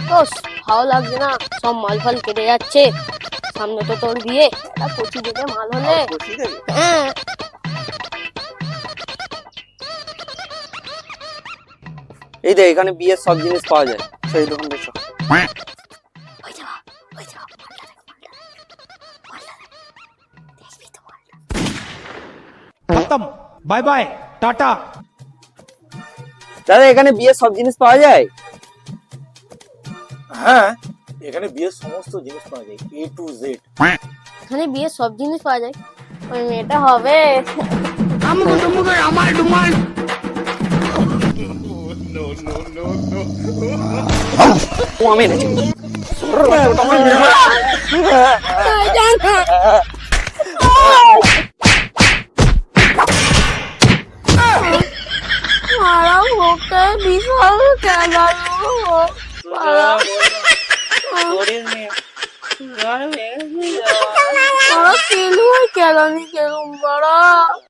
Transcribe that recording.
তো ভালো লাগছে না, সব মাল ফাল কেটে যাচ্ছে। সামনে তো তোর বিয়ে, একটা কচি দেবে মাল হলে। হ্যাঁ এই দেখ এখানে বিয়ের সব জিনিস পাওয়া যায়, সেই দোকান দেখো। ওই যাবা, ওই যাবা, মালটা দেখ, মালটা দেখ, মালটা দেখ, দেখবি তো মালটা। खत्म। Bye bye tata. দাদা এখানে বিয়ের সব জিনিস পাওয়া যায়? হ্যাঁ, এখানে বিয়ের সমস্ত জিনিস পাওয়া যায়, A to Z। এখানে বিয়ের সব জিনিস পাওয়া যায়, ওই মেয়েটা হবে। ও আমি এনেছি। মারা ওকে বিশাল কেলালো। মারা কেলুই কেলানি কেলুম মারা।